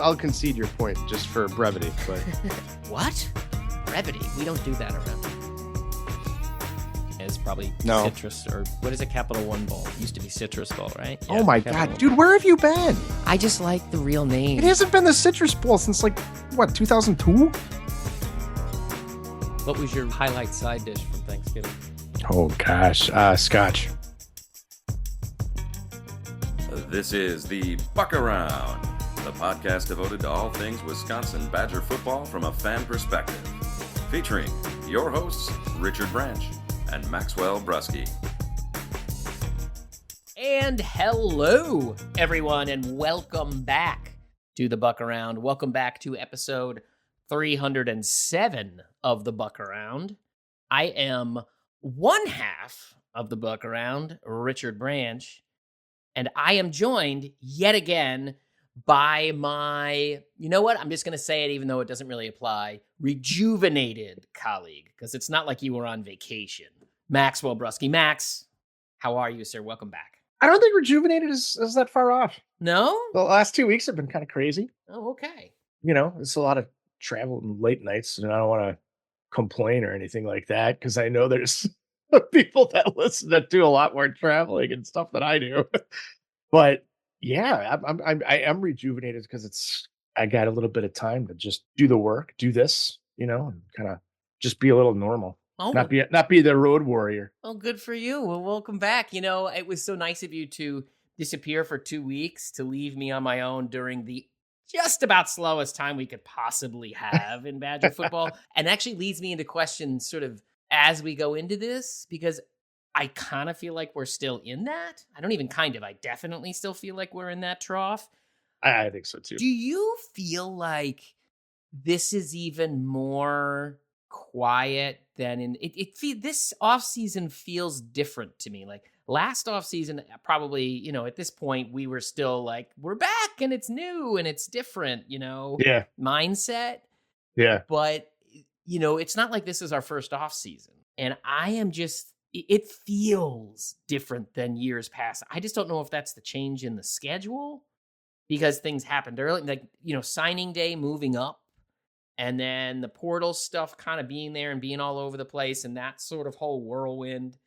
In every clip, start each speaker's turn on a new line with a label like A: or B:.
A: I'll concede your point just for brevity, but
B: What? Brevity? We don't do that around here. It's probably
A: No.
B: Citrus, or what is a Capital One Bowl? It used to be Citrus Bowl, right?
A: oh my
B: Capital
A: God,
B: One.
A: dude, where have you been?
B: I just like the real name.
A: It hasn't been the Citrus Bowl since like, what, 2002?
B: What was your highlight side dish from Thanksgiving?
A: Oh gosh, Scotch.
C: This is the Buck Around, the podcast devoted to all things Wisconsin Badger football from a fan perspective. Featuring your hosts, Richard Branch and Maxwell Brusky.
B: And hello, everyone, and welcome back to the Buck Around. Welcome back to episode 307 of the Buck Around. I am one half of the Buck Around, Richard Branch, and I am joined yet again by my, you know what? I'm just going to say it even though it doesn't really apply, rejuvenated colleague, because it's not like you were on vacation. Maxwell Brusky. Max, how are you, sir? Welcome back.
A: I don't think rejuvenated is that far off.
B: No?
A: The last 2 weeks have been kind of crazy.
B: Oh, okay.
A: You know, it's a lot of travel and late nights, and I don't want to complain or anything like that because I know there's people that listen that do a lot more traveling and stuff than I do. But yeah, I am rejuvenated because I got a little bit of time to just do the work, do this, you know, and kind of just be a little normal.
B: Oh,
A: Not be the road warrior.
B: oh, good for you. Well, welcome back. You know, it was so nice of you to disappear for 2 weeks, to leave me on my own during the just about slowest time we could possibly have in Badger football. And actually leads me into questions sort of as we go into this, because I kind of feel like we're still in that. I don't even kind of, I definitely still feel like we're in that trough.
A: I think so too.
B: Do you feel like this is even more quiet than in this offseason feels different to me? Like last offseason, probably, you know, at this point we were still like, we're back and it's new and it's different, you know,
A: Yeah.
B: mindset.
A: Yeah.
B: But, you know, it's not like this is our first offseason. And I am just, it feels different than years past. I just don't know if that's the change in the schedule because things happened early, like, you know, signing day moving up, and then the portal stuff kind of being there and being all over the place and that sort of whole whirlwind.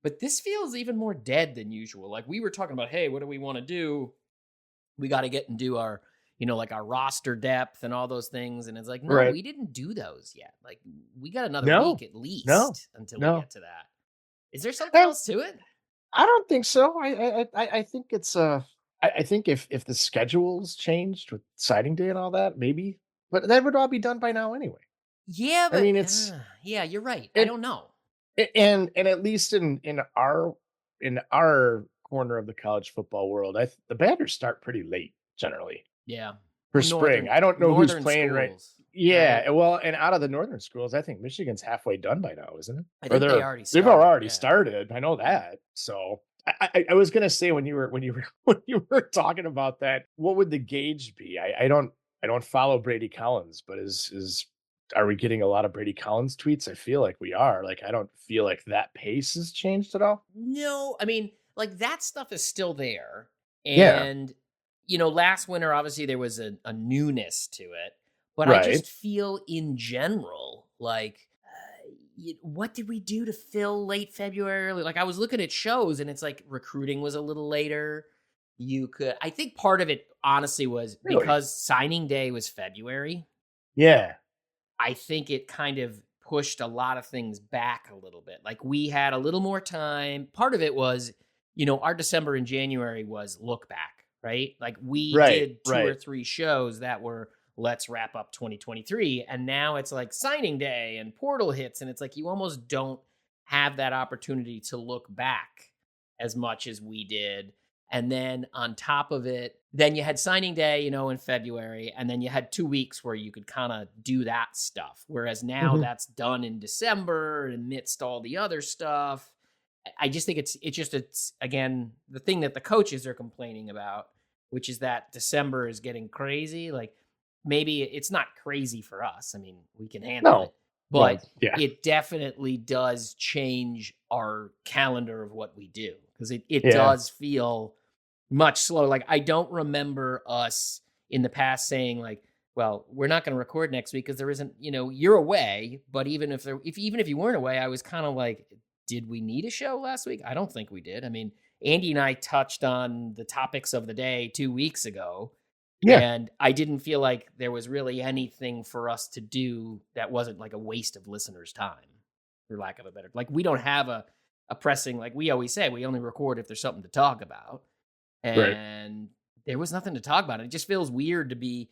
B: But this feels even more dead than usual. Like we were talking about, hey, what do we want to do? We got to get and do our, you know, like our roster depth and all those things. And it's like, no,
A: Right.
B: we didn't do those yet. Like we got another
A: No.
B: week at least until
A: No.
B: we get to that. Is there something
A: Well,
B: else to it?
A: I don't think so. I think it's I think if the schedules changed with signing day and all that, maybe, but that would all be done by now anyway.
B: Yeah, but
A: I mean, it's
B: yeah, you're right. I
A: it,
B: don't know.
A: and at least in our corner of the college football world, the Badgers start pretty late generally
B: Yeah.
A: for
B: Well,
A: spring. I don't know who's
B: northern
A: playing right.
B: schools,
A: Yeah,
B: right?
A: well, and out of the northern schools, I think Michigan's halfway done by now, isn't it?
B: I think they already
A: they've
B: started,
A: already
B: yeah.
A: started. I know that. So I was gonna say when you were when you were talking about that, what would the gauge be? I don't follow Brady Collins, but are we getting a lot of Brady Collins tweets? I feel like we are. Like I don't feel like that pace has changed at all.
B: No, I mean, like that stuff is still there.
A: Yeah.
B: And, you know, last winter, obviously there was a newness to it. But
A: Right.
B: I just feel in general, like, what did we do to fill late February? Like I was looking at shows and it's like recruiting was a little later. I think part of it honestly was
A: Really?
B: because signing day was February.
A: Yeah.
B: I think it kind of pushed a lot of things back a little bit. Like we had a little more time. Part of it was, you know, our December and January was look back, right? Like we did two or three shows that were let's wrap up 2023. And now it's like signing day and portal hits. And it's like you almost don't have that opportunity to look back as much as we did. And then on top of it, then you had signing day, you know, in February, and then you had 2 weeks where you could kind of do that stuff. Whereas now that's done in December amidst all the other stuff. I just think it's again, the thing that the coaches are complaining about, which is that December is getting crazy. Like maybe it's not crazy for us. I mean, we can handle it, but it definitely does change our calendar of what we do because it does feel much slower. Like I don't remember us in the past saying like, well, we're not going to record next week because there isn't, you're away. But even if you weren't away, I was kind of like, did we need a show last week? I don't think we did. I mean, Andy and I touched on the topics of the day 2 weeks ago.
A: Yeah.
B: And I didn't feel like there was really anything for us to do that wasn't like a waste of listeners' time, for lack of a better. Like, we don't have a pressing, like we always say, we only record if there's something to talk about. And there was nothing to talk about. It just feels weird to be,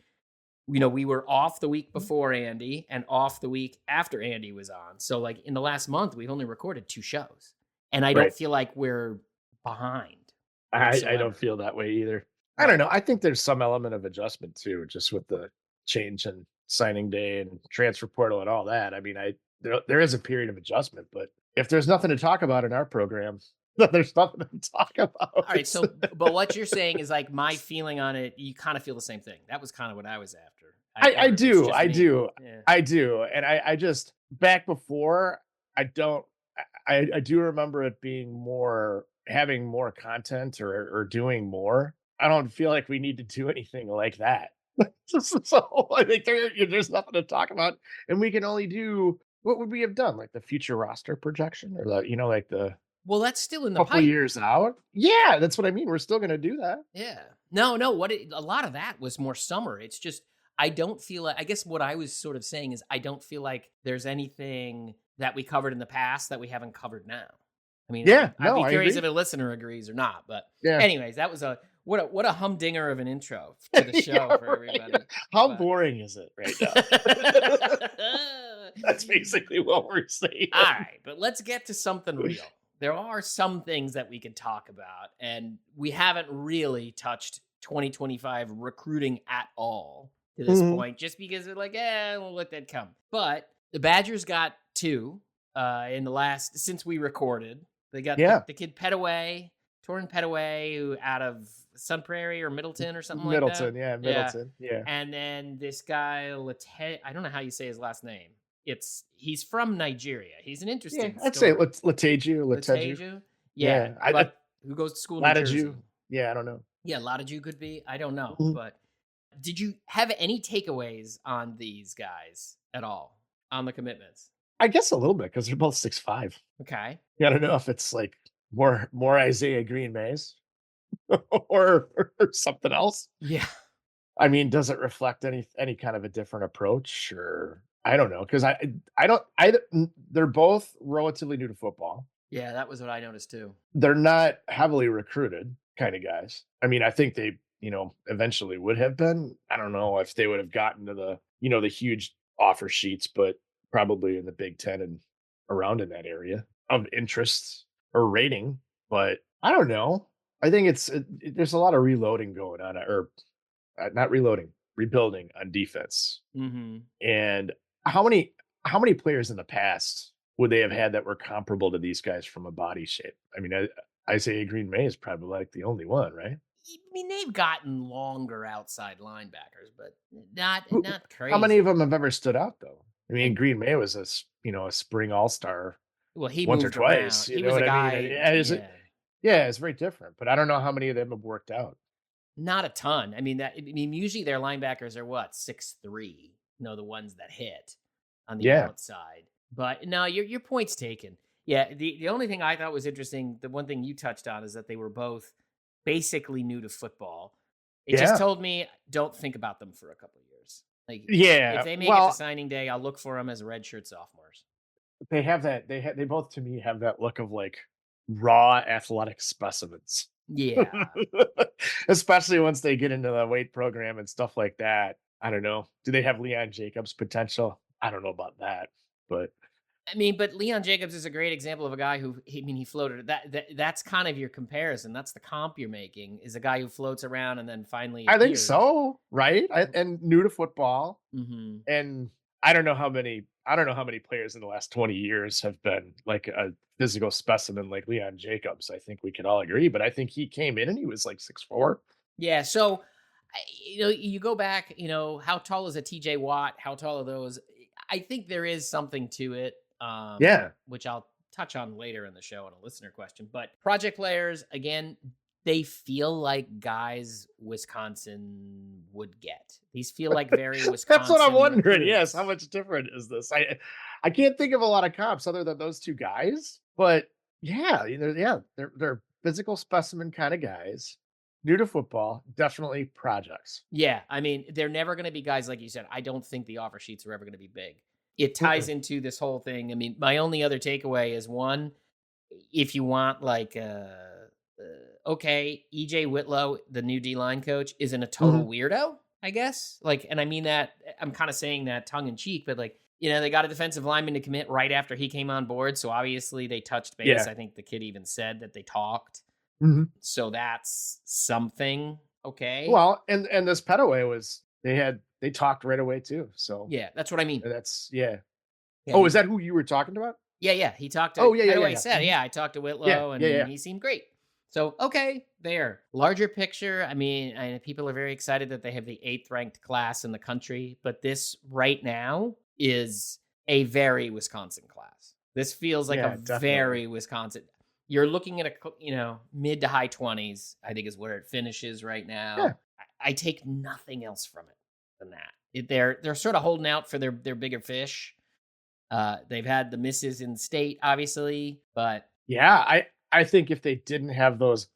B: we were off the week before Andy and off the week after Andy was on. So like in the last month, we've only recorded 2 shows. And I don't feel like we're behind.
A: I don't feel that way either. I don't know. I think there's some element of adjustment too, just with the change in signing day and transfer portal and all that. I mean, there is a period of adjustment, but if there's nothing to talk about in our program, then there's nothing to talk about.
B: All right. So, but what you're saying is like my feeling on it, you kind of feel the same thing. That was kind of what I was after.
A: I do.
B: Yeah.
A: I do. And I just, back before, I do remember it being having more content or doing more. I don't feel like we need to do anything like that. So I think there's nothing to talk about, and we can only do, what would we have done? Like the future roster projection, or like the
B: well, that's still in the
A: couple
B: pipe.
A: years out. Yeah, that's what I mean. We're still going to do that.
B: Yeah. No. A lot of that was more summer. It's just I don't feel like. I guess what I was sort of saying is I don't feel like there's anything that we covered in the past that we haven't covered now. I mean,
A: Yeah,
B: I'd be
A: I
B: curious
A: agree.
B: if a listener agrees or not. But
A: Yeah.
B: anyways, that was what a humdinger of an intro to the show
A: Yeah,
B: for everybody.
A: How
B: But-
A: boring is it right now? That's basically what we're saying.
B: All right, but let's get to something real. There are some things that we could talk about, and we haven't really touched 2025 recruiting at all to this point, just because they're like, we'll let that come. But the Badgers got 2 in the last, since we recorded. They got the kid Petaway, Torrin Petaway, who out of Sun Prairie or Middleton or something like that.
A: Middleton, yeah.
B: And then this guy, I don't know how you say his last name. He's from Nigeria. He's an interesting
A: I'd
B: story.
A: say Lateju.
B: Yeah.
A: Yeah,
B: who goes to school in New Jersey.
A: Latiju. Yeah, I don't know.
B: Yeah, Latiju could be. I don't know.
A: Mhm.
B: But did you have any takeaways on these guys at all, on the commitments?
A: I guess a little bit, because they're both 6'5".
B: Okay.
A: Yeah, I don't know if it's like more Isaiah Green Mays or something else.
B: Yeah.
A: I mean, does it reflect any kind of a different approach, or I don't know, because they're both relatively new to football.
B: Yeah, that was what I noticed too.
A: They're not heavily recruited kind of guys. I mean, I think they, eventually would have been. I don't know if they would have gotten to the, the huge offer sheets, but probably in the Big Ten and around in that area of interest or rating. But I don't know. I think there's a lot of reloading going on, or not reloading, rebuilding on defense.
B: Mm-hmm.
A: And how many players in the past would they have had that were comparable to these guys from a body shape? I mean, Isaiah Green May is probably like the only one, right?
B: I mean, they've gotten longer outside linebackers, but not crazy.
A: How many of them have ever stood out though? I mean, Green May was a spring all-star.
B: Well, he
A: once or
B: moved
A: twice.
B: around.
A: You
B: He
A: know
B: was a
A: what I
B: guy.
A: mean? Yeah, it's very different. But I don't know how many of them have worked out.
B: Not a ton. I mean, usually their linebackers are what, 6'3", the ones that hit on the outside. But no, your point's taken. Yeah, the only thing I thought was interesting, the one thing you touched on, is that they were both basically new to football. It just told me, don't think about them for a couple of years. Like, if they make it to signing day, I'll look for them as redshirt sophomores.
A: They have that. They both, to me, have that look of like raw athletic specimens.
B: Yeah.
A: Especially once they get into the weight program and stuff like that. I don't know. Do they have Leon Jacobs potential? I don't know about that, but
B: I mean, but Leon Jacobs is a great example of a guy who, he floated. That's kind of your comparison. That's the comp you're making, is a guy who floats around and then finally appears.
A: I think so, right? And new to football.
B: Mm-hmm.
A: And I don't know how many players in the last 20 years have been like a physical specimen like Leon Jacobs. I think we can all agree, but I think he came in and he was like 6'4".
B: Yeah. So, you go back, how tall is a TJ Watt? How tall are those? I think there is something to it. Which I'll touch on later in the show in a listener question. But project players, again, they feel like guys Wisconsin would get. These feel like very Wisconsin.
A: That's what I'm wondering.
B: recruits.
A: Yes, how much different is this? I can't think of a lot of comps other than those two guys, but yeah, they're physical specimen kind of guys. New to football, definitely projects.
B: Yeah, I mean, they're never going to be guys like you said. I don't think the offer sheets are ever going to be big. It ties into this whole thing. I mean, my only other takeaway is one, if you want like okay, EJ Whitlow, the new D-line coach, isn't a total weirdo, I guess. Like, and I mean that, I'm kind of saying that tongue in cheek, but like, you know, they got a defensive lineman to commit right after he came on board. So obviously they touched base.
A: Yeah.
B: I think the kid even said that they talked.
A: Mm-hmm.
B: So that's something. Okay.
A: Well, and this Petaway was, they talked right away too. So
B: yeah, that's what I mean.
A: that's, yeah.
B: Yeah,
A: Oh, is that who you were talking about?
B: Yeah. He talked to,
A: yeah.
B: said, yeah, I talked to Whitlow and he seemed great. So, okay, there. Larger picture. I mean, people are very excited that they have the 8th ranked class in the country, but this right now is a very Wisconsin class. This feels like very Wisconsin. You're looking at mid to high 20s, I think is where it finishes right now.
A: Yeah.
B: I take nothing else from it than that. They're sort of holding out for their bigger fish. They've had the misses in state, obviously, but
A: yeah, I think if they didn't have those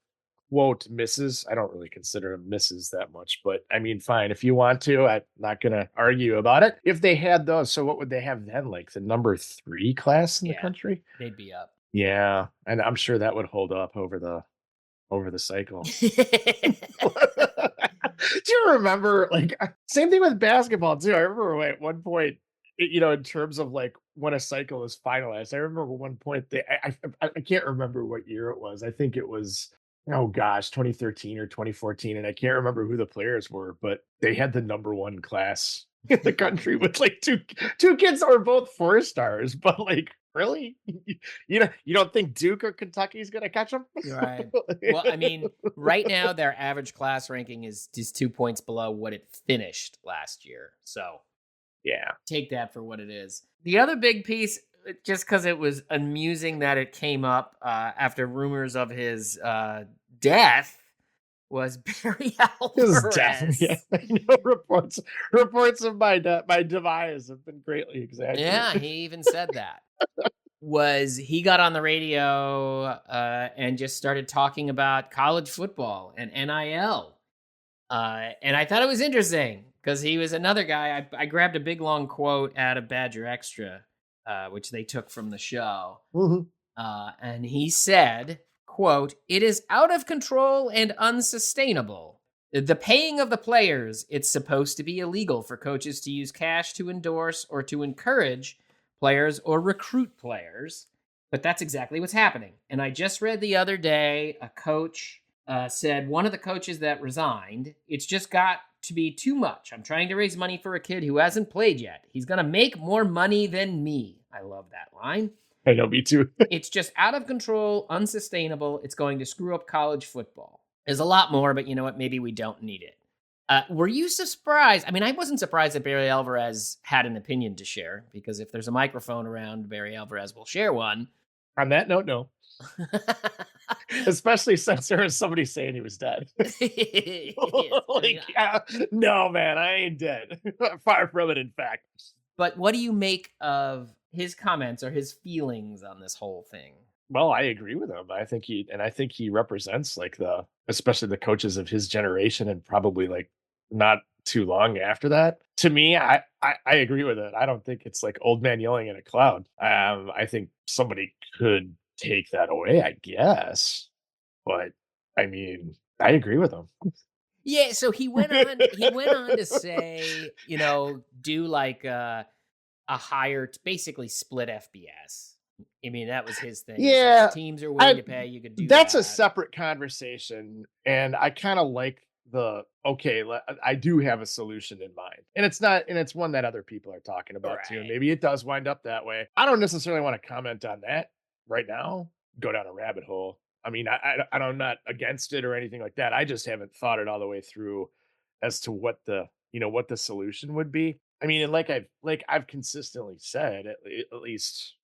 A: quote misses, I don't really consider them misses that much, but I mean, fine. If you want to, I'm not going to argue about it. If they had those, so what would they have then? Like the number 3 class in the country?
B: They'd be up.
A: Yeah. And I'm sure that would hold up over the cycle. Do you remember, like, same thing with basketball too? I remember at one point, in terms of like when a cycle is finalized, I remember at one point I can't remember what year it was. I think it was, oh gosh, 2013 or 2014, and I can't remember who the players were, but they had the number 1 class in the country with like two kids that were both 4-stars, but like, really, you don't think Duke or Kentucky is going to catch them?
B: Right. Well, I mean, right now their average class ranking is just 2 points below what it finished last year. So
A: yeah,
B: take that for what it is. The other big piece, just because it was amusing that it came up after rumors of his death, was Barry Alvarez.
A: His death. Yeah, I know reports of my demise have been greatly exaggerated.
B: Yeah, he even said that. He got on the radio and just started talking about college football and NIL. And I thought it was interesting because he was another guy. I grabbed a big long quote out of Badger Extra, which they took from the show.
A: Mm-hmm.
B: And he said, quote, "It is out of control and unsustainable. The paying of the players, it's supposed to be illegal for coaches to use cash to endorse or to encourage players or recruit players. But that's exactly what's happening. And I just read the other day, a coach said, one of the coaches that resigned, it's just got to be too much. I'm trying to raise money for a kid who hasn't played yet. He's going to make more money than me." I love that line.
A: I know, me too.
B: It's just out of control, unsustainable. It's going to screw up college football. There's a lot more, but you know what? Maybe we don't need it. Were you surprised? I mean, I wasn't surprised that Barry Alvarez had an opinion to share, because if there's a microphone around, Barry Alvarez will share one.
A: On that note, no. Especially since there was somebody saying he was dead. No, man, I ain't dead. Far from it, in fact.
B: But what do you make of his comments or his feelings on this whole thing?
A: Well, I agree with him. I think he represents like especially the coaches of his generation, and probably like not too long after that. To me, I agree with it. I don't think it's like old man yelling in a cloud. I think somebody could take that away, I guess. But I mean, I agree with him.
B: Yeah, so he went on to say, do like a higher, basically split FBS. I mean, that was his thing.
A: Yeah,
B: if the teams are willing to pay, you could do
A: that's
B: that.
A: a separate conversation, and I kind of like I do have a solution in mind, and it's one that other people are talking about too. And maybe it does wind up that way. I don't necessarily want to comment on that right now. Go down a rabbit hole. I mean, I'm not against it or anything like that. I just haven't thought it all the way through as to what the solution would be. I mean, and like I've consistently said, at least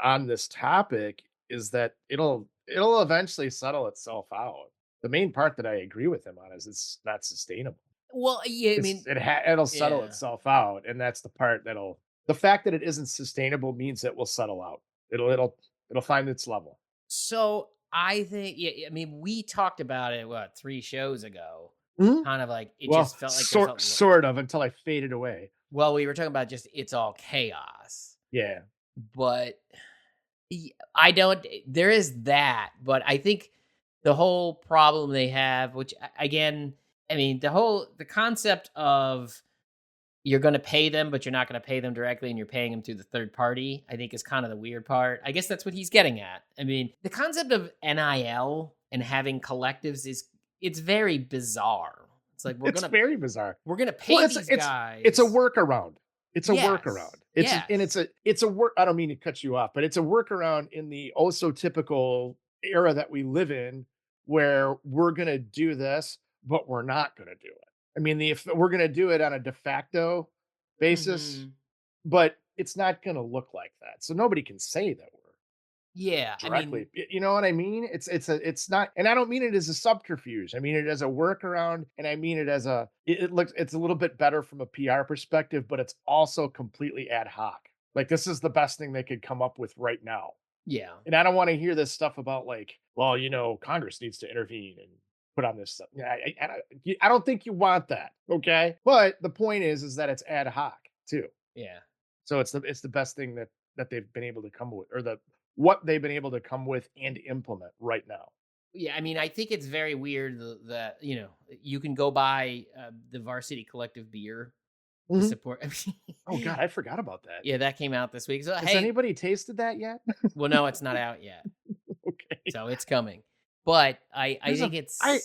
A: on this topic, is that it'll eventually settle itself out. the main part that I agree with him on is it's not sustainable.
B: Well, yeah, I mean,
A: It'll settle
B: yeah.
A: itself out, and that's the part that'll the fact that it isn't sustainable means it will settle out. It'll find its level.
B: So I think, yeah, I mean, we talked about it, what, 3 shows ago?
A: Mhm.
B: Kind of like, it
A: Well,
B: just felt like there felt
A: sort of until I faded away.
B: well, we were talking about just it's all chaos.
A: Yeah.
B: But I don't, there is that, but I think the whole problem they have, which again, I mean, the concept of you're going to pay them, but you're not going to pay them directly and you're paying them through the third party, I think is kind of the weird part. I guess that's what he's getting at. I mean, the concept of NIL and having collectives it's very bizarre. It's like,
A: It's very bizarre.
B: we're going to pay
A: Well,
B: these guys.
A: it's a workaround. It's a
B: Yes,
A: workaround. It's a work. I don't mean to cut you off, but it's a workaround in the oh so typical era that we live in, where we're gonna do this, but we're not gonna do it. I mean, if we're gonna do it on a de facto basis,
B: Mhm.
A: but it's not gonna look like that. So nobody can say that we're
B: Yeah, I mean,
A: directly. You know what I mean? It's not, and I don't mean it as a subterfuge. I mean it as a workaround, and I mean it as it looks, it's a little bit better from a PR perspective, but it's also completely ad hoc. Like, this is the best thing they could come up with right now.
B: yeah.
A: And I don't want to hear this stuff about, like, well, Congress needs to intervene and put on this stuff. Yeah, I don't think you want that. Okay, but the point is that it's ad hoc too.
B: Yeah.
A: So it's the best thing that they've been able to come with, or what they've been able to come with and implement right now.
B: Yeah, I mean, I think it's very weird that you can go buy the Varsity Collective beer to
A: Mhm.
B: support.
A: Oh God, I forgot about that.
B: Yeah, that came out this week. So
A: Has
B: hey,
A: anybody tasted that yet?
B: well, no, it's not out yet,
A: Okay.
B: so it's coming. But I
A: There's
B: think
A: a-
B: it's
A: I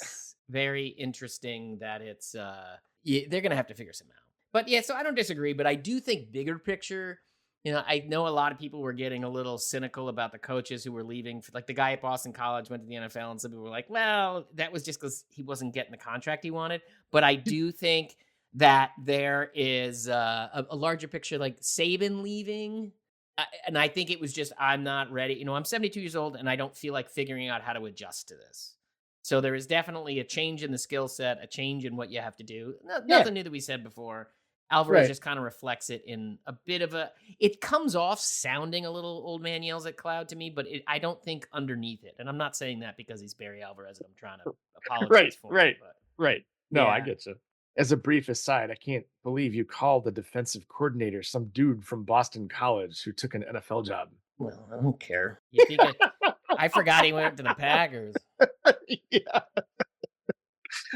B: very interesting that it's they're gonna have to figure something out. But yeah, so I don't disagree, but I do think bigger picture. I know a lot of people were getting a little cynical about the coaches who were leaving. Like the guy at Boston College went to the NFL, and some people were like, well, that was just because he wasn't getting the contract he wanted. But I do think that there is a larger picture, like Saban leaving. And I think it was just, I'm not ready. I'm 72 years old, and I don't feel like figuring out how to adjust to this. So there is definitely a change in the skill set, a change in what you have to do. Nothing new that we said before. Alvarez
A: Right.
B: just kind of reflects it in a bit of it comes off sounding a little old man yells at cloud to me, but I don't think underneath it. And I'm not saying that because he's Barry Alvarez and I'm trying to apologize for him. But
A: Right. No, I
B: Yeah.
A: get you. As a brief aside, I can't believe you called the defensive coordinator some dude from Boston College who took an NFL job.
B: well, I don't care. You think I forgot he went to the Packers.
A: Yeah.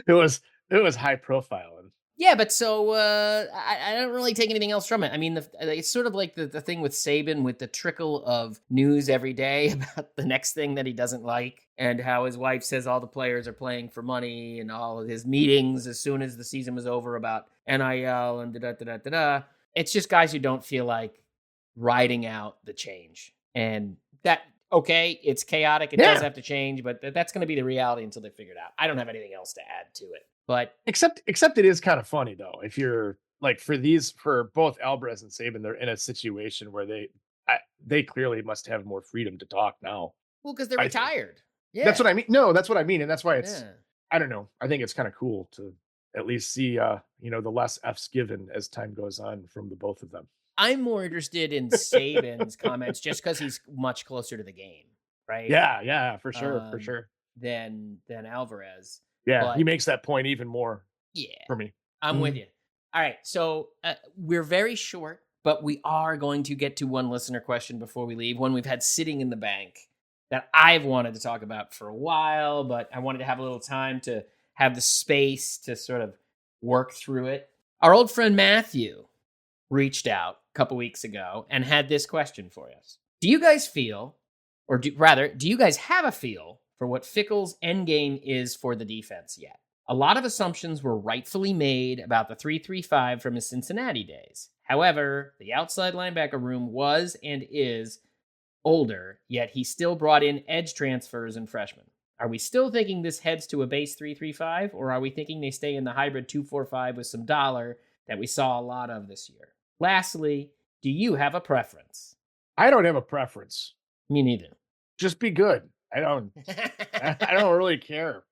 A: It was high profile. And
B: Yeah, but so I don't really take anything else from it. I mean, it's sort of like the thing with Saban, with the trickle of news every day about the next thing that he doesn't like, and how his wife says all the players are playing for money, and all of his meetings as soon as the season was over about NIL and da-da-da-da-da-da. It's just guys who don't feel like riding out the change. And that, okay, it's chaotic. It does
A: Yeah.
B: have to change, but that's going to be the reality until they figure it out. I don't have anything else to add to it. But
A: except it is kind of funny though. If you're like, for both Alvarez and Saban, they're in a situation where they clearly must have more freedom to talk now.
B: well, because they're
A: I think.
B: retired. Yeah.
A: That's what I mean. No, that's what I mean, and that's why it's.
B: Yeah.
A: I don't know. I think it's kind of cool to at least see, the less F's given as time goes on from the both of them.
B: I'm more interested in Saban's comments just because he's much closer to the game, right?
A: Yeah, for sure, for
B: Um,
A: sure.
B: Than Alvarez.
A: Yeah,
B: but-
A: he makes that point even more
B: Yeah,
A: for me.
B: I'm with
A: Mhm.
B: you. All right, so we're very short, but we are going to get to one listener question before we leave, one we've had sitting in the bank that I've wanted to talk about for a while, but I wanted to have a little time to have the space to sort of work through it. Our old friend Matthew reached out a couple weeks ago and had this question for us. Do you guys feel, or do you guys have a feel for what Fickell's endgame is for the defense yet? A lot of assumptions were rightfully made about the 3-3-5 from his Cincinnati days. However, the outside linebacker room was and is older, yet he still brought in edge transfers and freshmen. Are we still thinking this heads to a base 3-3-5, or are we thinking they stay in the hybrid 2-4-5 with some dollar that we saw a lot of this year? Lastly, do you have a preference?
A: I don't have a preference.
B: Me neither.
A: Just be good. I don't I don't really care.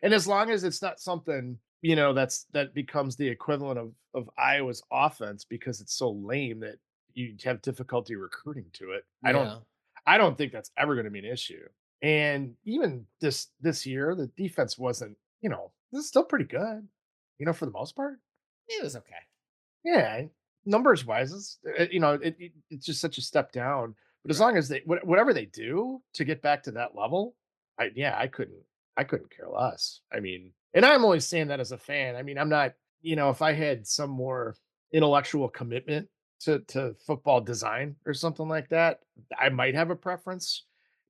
A: And as long as it's not something, that becomes the equivalent of Iowa's offense because it's so lame that you have difficulty recruiting to it.
B: Yeah.
A: I don't think that's ever going to be an issue. And even this year, the defense wasn't, this is still pretty good, for the most part.
B: It was okay.
A: Yeah, numbers wise, it's just such a step down. But as long as whatever they do to get back to that level, I couldn't care less. I mean, and I'm only saying that as a fan. I mean, I'm not, if I had some more intellectual commitment to football design or something like that, I might have a preference.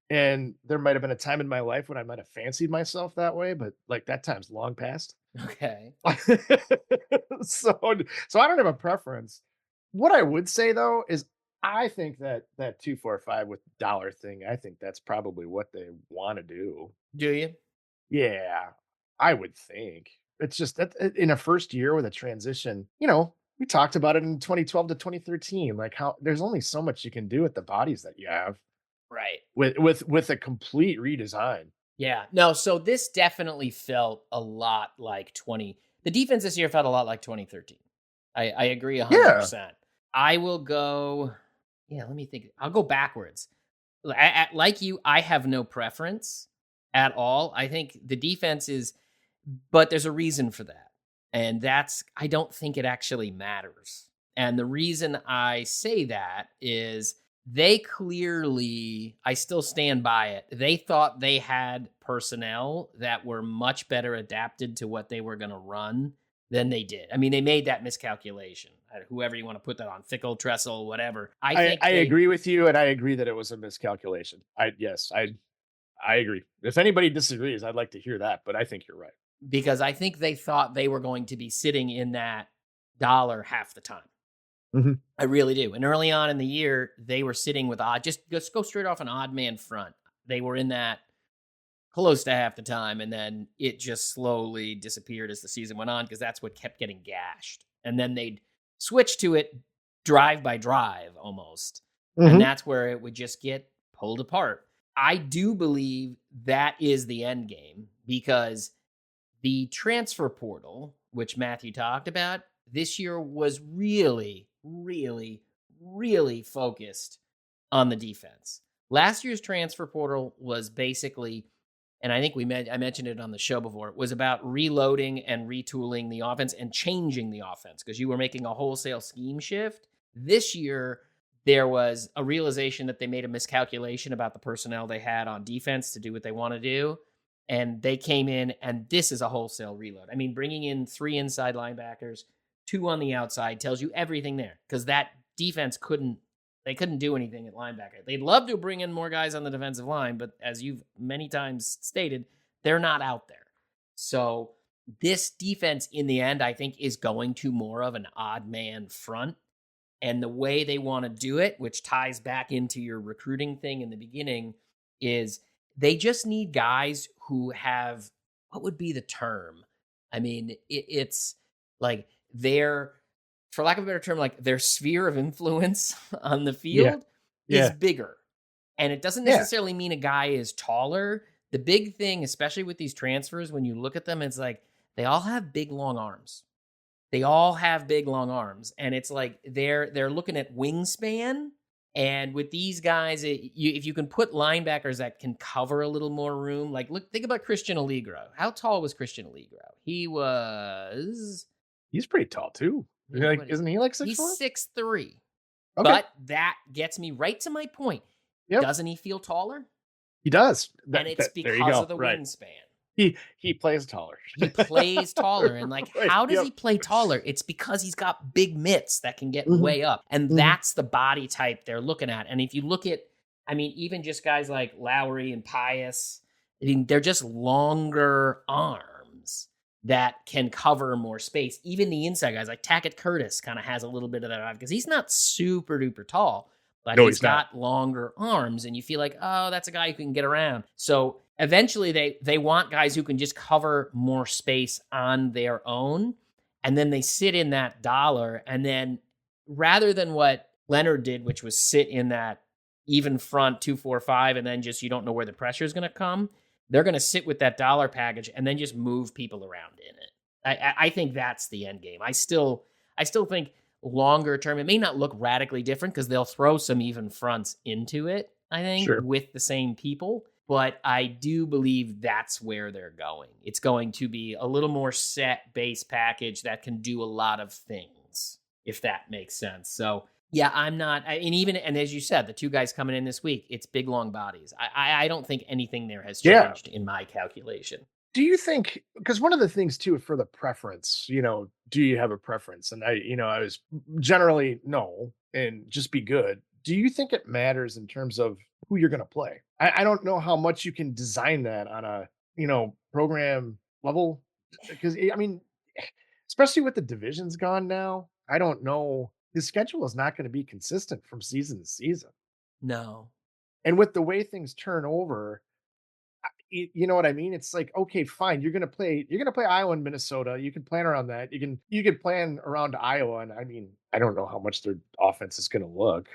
A: And there might have been a time in my life when I might have fancied myself that way, but like that time's long past.
B: Okay.
A: so so I don't have a preference. What I would say though is I think that 245 with dollar thing, I think that's probably what they want to do.
B: Do you?
A: Yeah, I would think. It's just that in a first year with a transition, we talked about it in 2012 to 2013, like how there's only so much you can do with the bodies that you have
B: Right.
A: with a complete redesign.
B: Yeah. No, so this definitely felt a lot like the defense this year felt a lot like 2013. I agree 100%. I will go, let me think. I'll go backwards. Like you, I have no preference at all. I think the defense but there's a reason for that. And I don't think it actually matters. And the reason I say that is they clearly, I still stand by it, they thought they had personnel that were much better adapted to what they were going to run than they did. I mean, they made that miscalculation. Whoever you want to put that on, Fickle, Tressel, whatever. I
A: agree with you, and I agree that it was a miscalculation. I agree. If anybody disagrees, I'd like to hear that, but I think you're right.
B: Because I think they thought they were going to be sitting in that dollar half the time.
A: Mm-hmm.
B: I really do. And early on in the year, they were sitting with just go straight off an odd man front. They were in that close to half the time, and then it just slowly disappeared as the season went on because that's what kept getting gashed. And then they'd switch to it drive by drive almost.
A: Mm-hmm.
B: And that's where it would just get pulled apart. I do believe that is the end game because the transfer portal, which Matthew talked about, this year was really, really, really focused on the defense. Last year's transfer portal was basically, and I think I mentioned it on the show before, it was about reloading and retooling the offense and changing the offense because you were making a wholesale scheme shift. This year, there was a realization that they made a miscalculation about the personnel they had on defense to do what they want to do. And they came in, and this is a wholesale reload. I mean, bringing in 3 inside linebackers, 2 on the outside tells you everything there because that defense couldn't do anything at linebacker. They'd love to bring in more guys on the defensive line, but as you've many times stated, they're not out there. So this defense in the end, I think, is going to more of an odd man front. And the way they want to do it, which ties back into your recruiting thing in the beginning, is they just need guys who have, what would be the term? I mean, it's like for lack of a better term, like their sphere of influence on the field is bigger. And it doesn't necessarily mean a guy is taller. The big thing, especially with these transfers, when you look at them, it's like they all have big, long arms. They all have big, long arms. And it's like they're looking at wingspan. And with these guys, if you can put linebackers that can cover a little more room, think about Christian Allegro. How tall was Christian Allegro?
A: He's pretty tall too. Isn't he like 6'4"?
B: He's 6'3".
A: Okay.
B: But that gets me right to my point. Yep. Doesn't he feel taller?
A: He does.
B: And it's because of the wingspan.
A: He plays taller.
B: He plays taller. And
A: Right.
B: How does he play taller? It's because he's got big mitts that can get way up. And that's the body type they're looking at. And if you look at, even just guys like Lowry and Pius, they're just longer arms that can cover more space. Even the inside guys like Tackett Curtis kind of has a little bit of that because he's not super duper tall, but he's got longer arms. And you feel like, oh, that's a guy who can get around. So eventually they want guys who can just cover more space on their own. And then they sit in that dollar. And then rather than what Leonard did, which was sit in that even front 2-4-5, and then just you don't know where the pressure is going to come. They're going to sit with that dollar package and then just move people around in it. I think that's the end game. I still think longer term, it may not look radically different because they'll throw some even fronts into it, I think,
A: Sure.
B: with the same people. But I do believe that's where they're going. It's going to be a little more set base package that can do a lot of things, if that makes sense. So, yeah, and as you said, the two guys coming in this week, it's big, long bodies. I don't think anything there has changed in my calculation.
A: Do you think, because one of the things too for the preference, do you have a preference? And I was generally no, and just be good. Do you think it matters in terms of who you're going to play? I don't know how much you can design that on a, program level. Because, especially with the divisions gone now, I don't know. The schedule is not going to be consistent from season to season.
B: No.
A: And with the way things turn over, you know what I mean? It's like, okay, fine. You're gonna play Iowa and Minnesota. You can plan around that. You can plan around Iowa, and I don't know how much their offense is gonna look.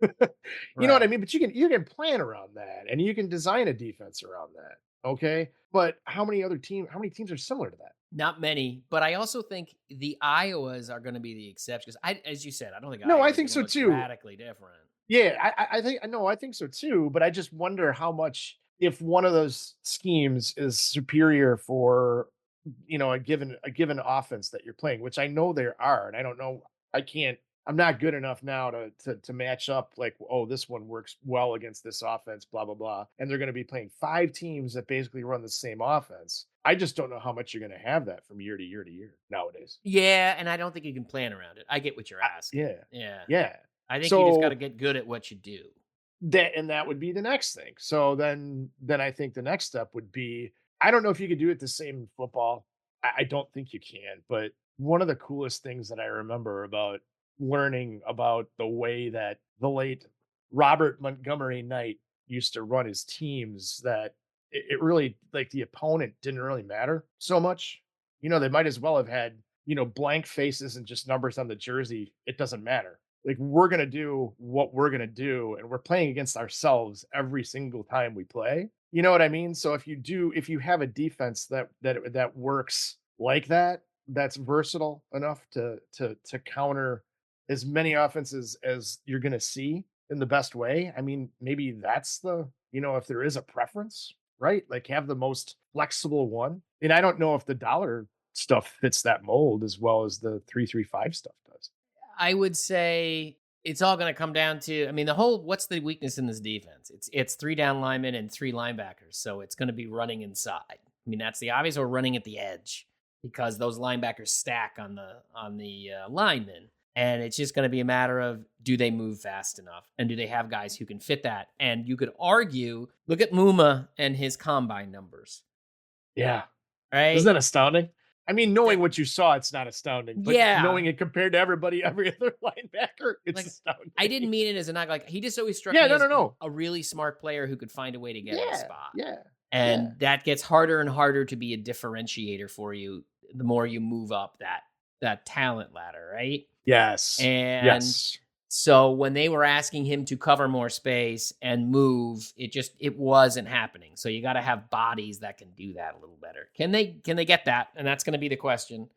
A: You know what I mean? But you can plan around that, and you can design a defense around that. Okay, but how many teams are similar to that?
B: Not many, but I also think the Iowas are going to be the exception because, as you said, I don't think.
A: No, I
B: Iowa's
A: think so
B: gonna look
A: too.
B: Radically different.
A: Yeah, I think so too. But I just wonder how much, if one of those schemes is superior for a given offense that you're playing, which I know there are, and I don't know, I'm not good enough now to match up like, oh, this one works well against this offense, blah blah blah, and they're going to be playing 5 teams that basically run the same offense. I just don't know how much you're going to have that from year to year to year nowadays.
B: Yeah, and I don't think you can plan around it. I get what you're asking.
A: Yeah.
B: I think you just got to get good at what you do.
A: That would be the next thing. So then I think the next step would be, I don't know if you could do it the same in football. I don't think you can, but one of the coolest things that I remember about learning about the way that the late Robert Montgomery Knight used to run his teams, that it really, like, the opponent didn't really matter so much. They might as well have had, blank faces and just numbers on the jersey. It doesn't matter. Like, we're going to do what we're going to do, and we're playing against ourselves every single time we play. You know what I mean? So if you have a defense that works like that, that's versatile enough to counter as many offenses as you're going to see in the best way. I mean, maybe that's if there is a preference, right? Like, have the most flexible one. And I don't know if the dollar stuff fits that mold as well as the 3-3-5 stuff does.
B: I would say it's all going to come down to, what's the weakness in this defense? It's 3 down linemen and 3 linebackers. So it's going to be running inside. That's the obvious, or running at the edge, because those linebackers stack on the linemen. And it's just going to be a matter of, do they move fast enough? And do they have guys who can fit that? And you could argue, look at Muma and his combine numbers.
A: Yeah.
B: Right?
A: Isn't that astounding? Knowing what you saw, it's not astounding. But knowing it compared to every other linebacker, it's astounding.
B: I didn't mean it as a knock. Like, he just always struck
A: me
B: as
A: no.
B: a really smart player who could find a way to get in a spot.
A: Yeah.
B: And that gets harder and harder to be a differentiator for you the more you move up that talent ladder, right?
A: Yes.
B: And so when they were asking him to cover more space and move, it wasn't happening. So you got to have bodies that can do that a little better. Can they get that? And that's going to be the question.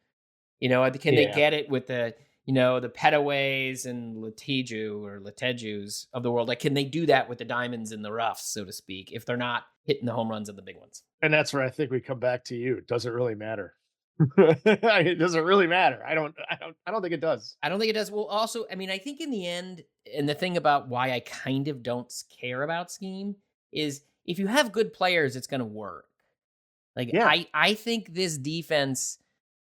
B: Can they get it with the Pettaways and Letejus of the world? Like, can they do that with the diamonds in the rough, so to speak, if they're not hitting the home runs of the big ones?
A: And that's where I think we come back to you. Does it really matter? It doesn't really matter. I don't think it does.
B: I don't think it does. Well, also, I think in the end, and the thing about why I kind of don't care about scheme is, if you have good players, it's going to work. Like, I think this defense,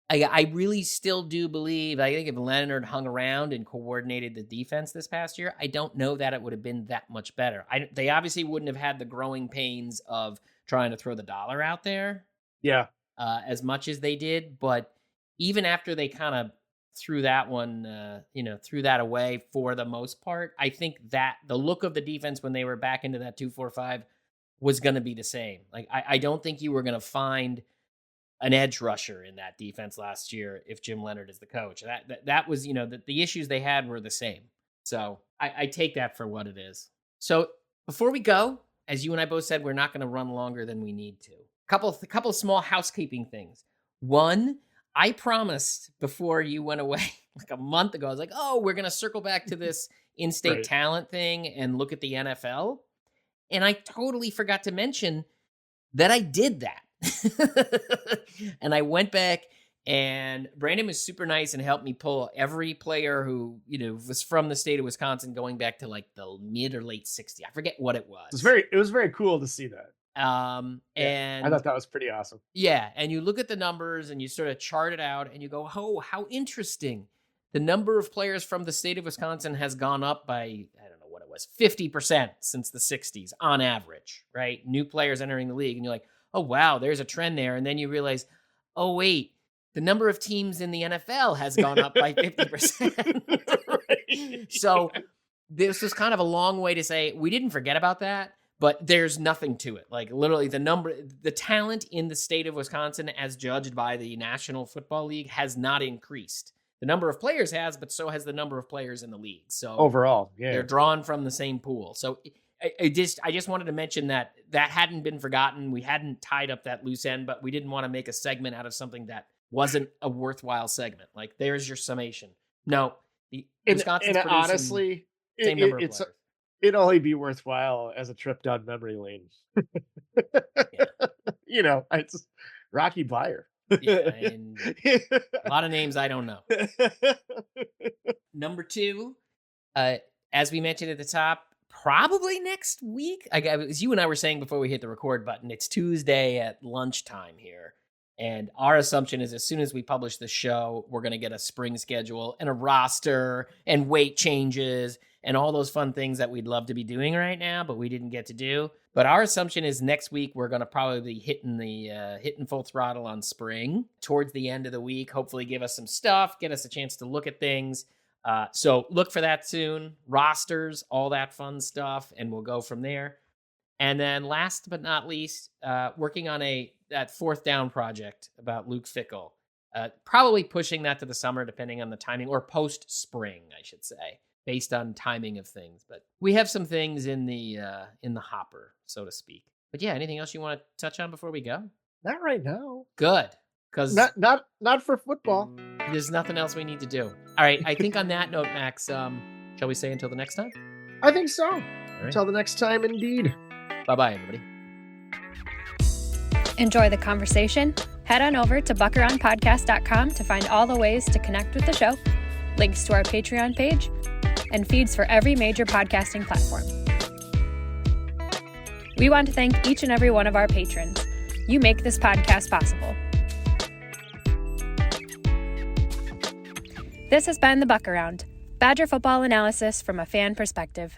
B: I really still do believe, I think if Leonard hung around and coordinated the defense this past year, I don't know that it would have been that much better. They obviously wouldn't have had the growing pains of trying to throw the dollar out there.
A: Yeah.
B: As much as they did, but even after they kind of threw that one, threw that away for the most part, I think that the look of the defense when they were back into that 2-4-5 was going to be the same. Like, I don't think you were going to find an edge rusher in that defense last year if Jim Leonard is the coach. That was, the issues they had were the same. So I take that for what it is. So before we go, as you and I both said, we're not going to run longer than we need to. A couple of small housekeeping things. One, I promised before you went away like a month ago, I was like, oh, we're going to circle back to this in-state talent thing and look at the NFL. And I totally forgot to mention that I did that. And I went back, and Brandon was super nice and helped me pull every player who, was from the state of Wisconsin going back to like the mid or late 60s. I forget what it was.
A: It was very cool to see that.
B: And
A: I thought that was pretty awesome.
B: Yeah. And you look at the numbers and you sort of chart it out and you go, oh, how interesting. The number of players from the state of Wisconsin has gone up by, I don't know what it was, 50% since the 60s on average, right? New players entering the league. And you're like, oh, wow, there's a trend there. And then you realize, oh, wait, the number of teams in the NFL has gone up by 50%. Right. So this was kind of a long way to say we didn't forget about that, but there's nothing to it. Like literally the talent in the state of Wisconsin as judged by the National Football League has not increased. The number of players has, but so has the number of players in the league. So
A: overall, yeah,
B: they're drawn from the same pool. So I just wanted to mention that hadn't been forgotten. We hadn't tied up that loose end, but we didn't want to make a segment out of something that wasn't a worthwhile segment. Like, there's your summation. No, Wisconsin's producing
A: honestly,
B: same number of players.
A: It'd only be worthwhile as a trip down memory lane.
B: Yeah.
A: It's Rocky Bleier.
B: Yeah, and a lot of names I don't know. Number 2, as we mentioned at the top, probably next week. As you and I were saying before we hit the record button, it's Tuesday at lunchtime here. And our assumption is as soon as we publish the show, we're going to get a spring schedule and a roster and weight changes and all those fun things that we'd love to be doing right now, but we didn't get to do. But our assumption is next week we're going to probably be hitting full throttle on spring towards the end of the week. Hopefully give us some stuff, get us a chance to look at things. So look for that soon. Rosters, all that fun stuff, and we'll go from there. And then last but not least, working on that 4th down project about Luke Fickell. Probably pushing that to the summer, depending on the timing, or post-spring, I should say, based on timing of things. But we have some things in the hopper, so to speak. But yeah, anything else you want to touch on before we go?
A: Not right now.
B: Good, because
A: not for football.
B: There's nothing else we need to do. All right, I think on that note, Max, shall we say until the next time?
A: I think so.
B: All right.
A: Until the next time, indeed.
B: Bye-bye, everybody.
D: Enjoy the conversation? Head on over to buckaroundpodcast.com to find all the ways to connect with the show, links to our Patreon page, and feeds for every major podcasting platform. We want to thank each and every one of our patrons. You make this podcast possible. This has been The Buck Around, Badger football analysis from a fan perspective.